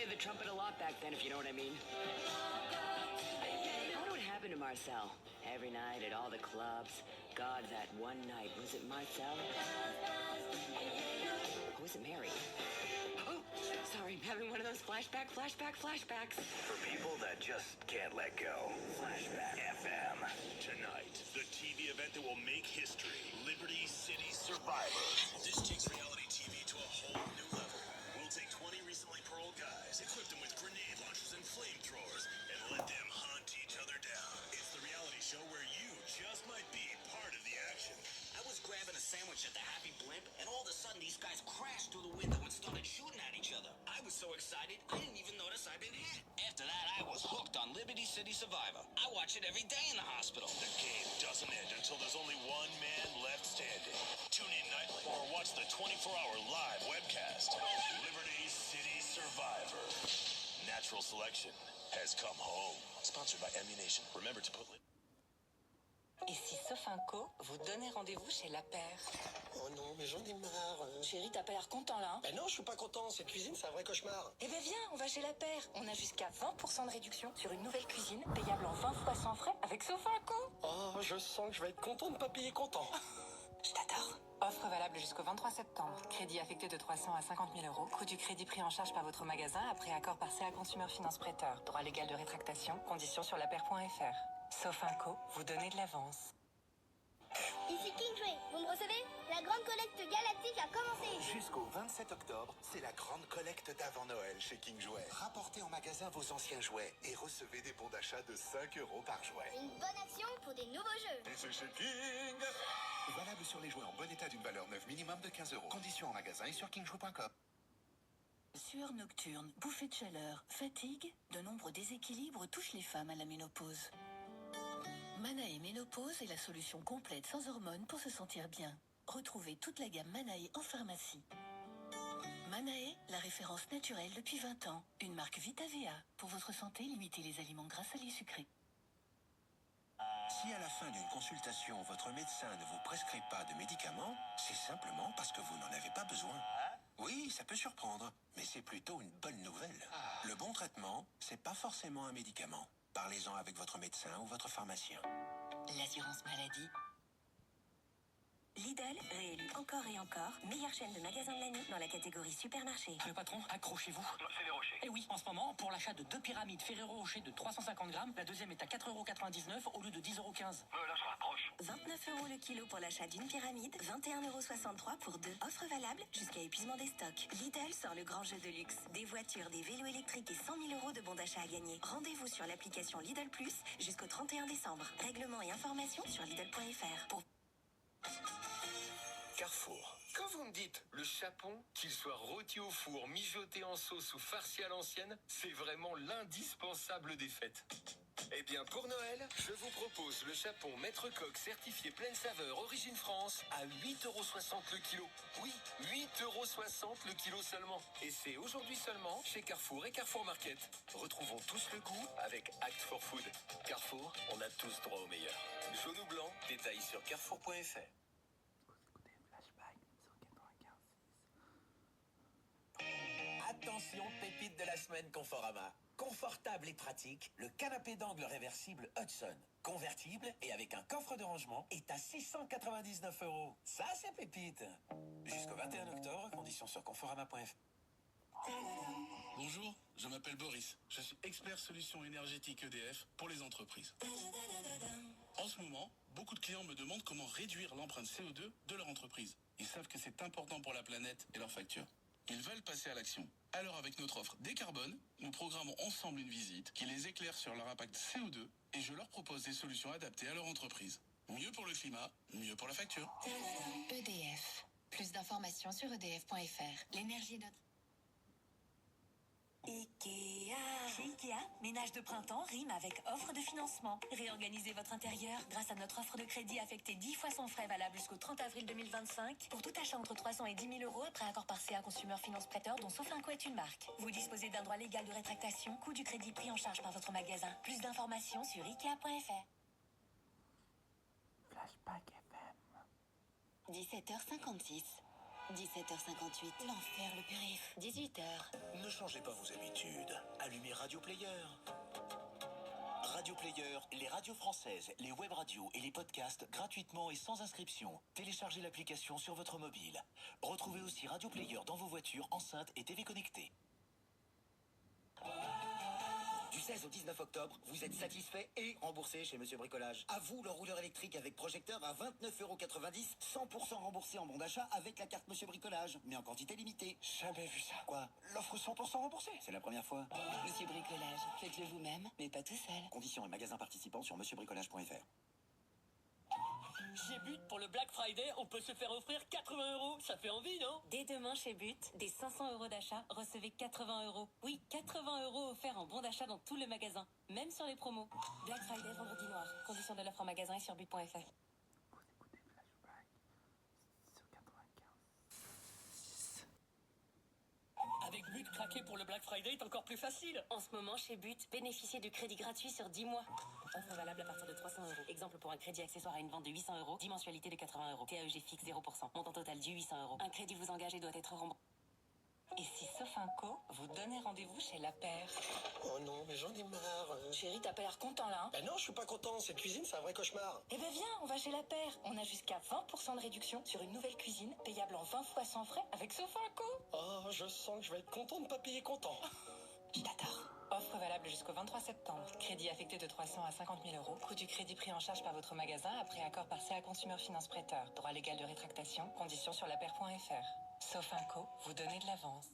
played the trumpet a lot back then, if you know what I mean. How did it happen to Marcel? Every night at all the clubs. God, that one night. Was it Marcel? Or was it Mary? Oh, sorry, I'm having one of those flashbacks. For people that just can't let go. Flashback FM. Tonight, the TV event that will make history. Liberty City Survivor. This takes reality TV to a whole new level. We'll take 20 recently paroled guys, equip them with grenade launchers and flamethrowers, and let them hunt each other down. It's the reality show where you just might be part of the action. I was grabbing a sandwich at the Happy Blimp, and all of a sudden these guys crashed through the window and started shooting at each other. I was so excited, I didn't even notice I'd been hit. After that, I was hooked on Liberty City Survivor. I watch it every day in the hospital. The game doesn't end until there's only one man left standing. Tune in nightly or watch the 24-hour live webcast. Liberty City Survivor. Natural selection has come home. Sponsored by Ammunition. Remember to put... Ici Sofinco, vous donnez rendez-vous chez La Paire. Oh non, mais j'en ai marre. Chérie, t'as pas l'air content là, hein? Ben non, je suis pas content. Cette cuisine, c'est un vrai cauchemar. Eh ben viens, on va chez La Paire. On a jusqu'à 20% de réduction sur une nouvelle cuisine, payable en 20 fois sans frais avec Sofinco. Oh, je sens que je vais être content de pas payer content. Je t'adore. Offre valable jusqu'au 23 septembre. Crédit affecté de 300 à 50 000 euros. Coût du crédit pris en charge par votre magasin après accord par CA Consumer Finance Prêteur. Droit légal de rétractation. Conditions sur lapaire.fr. Sofinco, vous donnez de l'avance. Ici Kingsley, vous me recevez? La grande collecte galactique a commencé. Jusqu'au 27 octobre, c'est la grande collecte d'avant Noël chez King Jouet. Rapportez en magasin vos anciens jouets et recevez des bons d'achat de 5 € par jouet. Une bonne action pour des nouveaux jeux. Et c'est chez King. Valable sur les jouets en bon état d'une valeur neuve minimum de 15 €. Conditions en magasin et sur kingjoue.com. Sueur nocturne, bouffée de chaleur, fatigue, de nombreux déséquilibres touchent les femmes à la ménopause. Manae Ménopause est la solution complète sans hormones pour se sentir bien. Retrouvez toute la gamme Manae en pharmacie. Manae, la référence naturelle depuis 20 ans. Une marque VitaVea. Pour votre santé, limitez les aliments gras, salés, sucrés. Si à la fin d'une consultation, votre médecin ne vous prescrit pas de médicaments, c'est simplement parce que vous n'en avez pas besoin. Oui, ça peut surprendre, mais c'est plutôt une bonne nouvelle. Le bon traitement, c'est pas forcément un médicament. Parlez-en avec votre médecin ou votre pharmacien. L'assurance maladie. Lidl, réélu encore et encore, meilleure chaîne de magasins de l'année dans la catégorie supermarché. Le patron, accrochez-vous. Ferrero Rocher. Et oui, en ce moment, pour l'achat de 2 pyramides Ferrero Rocher de 350 grammes, la deuxième est à 4,99 € au lieu de 10,15 €. Là, je raccroche. 29 € le kilo pour l'achat d'une pyramide, 21,63 € pour 2. Offre valable jusqu'à épuisement des stocks. Lidl sort le grand jeu de luxe. Des voitures, des vélos électriques et 100 000 € de bons d'achat à gagner. Rendez-vous sur l'application Lidl Plus jusqu'au 31 décembre. Règlements et informations sur Lidl.fr. Pour... Carrefour. Quand vous me dites le chapon, qu'il soit rôti au four, mijoté en sauce ou farci à l'ancienne, c'est vraiment l'indispensable des fêtes. Eh bien, pour Noël, je vous propose le chapon Maître Coq certifié pleine saveur Origine France à 8,60 € le kilo. Oui, 8,60 € le kilo seulement. Et c'est aujourd'hui seulement chez Carrefour et Carrefour Market. Retrouvons tous le goût avec Act for Food. Carrefour, on a tous droit au meilleur. Jaune ou blanc, détail sur carrefour.fr. Attention, pépite de la semaine Conforama. Confortable et pratique, le canapé d'angle réversible Hudson. Convertible et avec un coffre de rangement est à 699 €. Ça, c'est pépite. Jusqu'au 21 octobre, conditions sur conforama.fr. Bonjour, je m'appelle Boris. Je suis expert solutions énergétiques EDF pour les entreprises. En ce moment, beaucoup de clients me demandent comment réduire l'empreinte CO2 de leur entreprise. Ils savent que c'est important pour la planète et leurs factures. Ils veulent passer à l'action. Alors avec notre offre Décarbone, nous programmons ensemble une visite qui les éclaire sur leur impact CO2 et je leur propose des solutions adaptées à leur entreprise. Mieux pour le climat, mieux pour la facture. EDF. Plus d'informations sur edf.fr. L'énergie de... Ikea. Chez Ikea, ménage de printemps rime avec offre de financement. Réorganisez votre intérieur grâce à notre offre de crédit affectée 10 fois sans frais valable jusqu'au 30 avril 2025 pour tout achat entre 300 et 10 000 € après accord par CA Consumer Finance Prêteur dont Sofinco est une marque. Vous disposez d'un droit légal de rétractation, coût du crédit pris en charge par votre magasin. Plus d'informations sur Ikea.fr. Flashback FM. 17h56. 17h58. L'enfer, le périph'. 18h. Ne changez pas vos habitudes. Allumez Radio Player. Radio Player, les radios françaises, les web radios et les podcasts gratuitement et sans inscription. Téléchargez l'application sur votre mobile. Retrouvez aussi Radio Player dans vos voitures, enceintes et TV connectées. Du 16 au 19 octobre, vous êtes satisfait et remboursé chez Monsieur Bricolage. À vous le rouleur électrique avec projecteur à 29,90 €, 100% remboursé en bon d'achat avec la carte Monsieur Bricolage, mais en quantité limitée. Jamais vu ça. Quoi? L'offre 100% remboursée? C'est la première fois. Monsieur Bricolage, faites-le vous-même, mais pas tout seul. Conditions et magasins participants sur monsieurbricolage.fr. Chez But, pour le Black Friday, on peut se faire offrir 80 €. Ça fait envie, non? Dès demain chez But, des 500 € d'achat, recevez 80 €. Oui, 80 € offerts en bon d'achat dans tout le magasin, même sur les promos. Black Friday, vendredi noir. Conditions de l'offre en magasin et sur but.fr. Avec But, craquer pour le Black Friday est encore plus facile. En ce moment, chez But, bénéficiez du crédit gratuit sur 10 mois. Offre valable à partir de 300 €. Exemple pour un crédit accessoire à une vente de 800 €, 10 mensualités de 80 €. TAEG fixe 0%. Montant total dû 800 €. Un crédit vous engage et doit être remboursé. Et si Sofinco vous donnez rendez-vous chez La Paire? Oh non, mais j'en ai marre. Chérie, t'as pas l'air content là, hein? Ben non, je suis pas content. Cette cuisine, c'est un vrai cauchemar. Eh ben viens, on va chez La Paire. On a jusqu'à 20% de réduction sur une nouvelle cuisine, payable en 20 fois sans frais avec Sofinco. Oh, je sens que je vais être content de pas payer content. Je t'adore. Offre valable jusqu'au 23 septembre. Crédit affecté de 300 à 50 000 €. Coût du crédit pris en charge par votre magasin après accord par CA Consumer Finance Prêteur. Droit légal de rétractation. Conditions sur lapaire.fr. Sofinco, vous donnez de l'avance.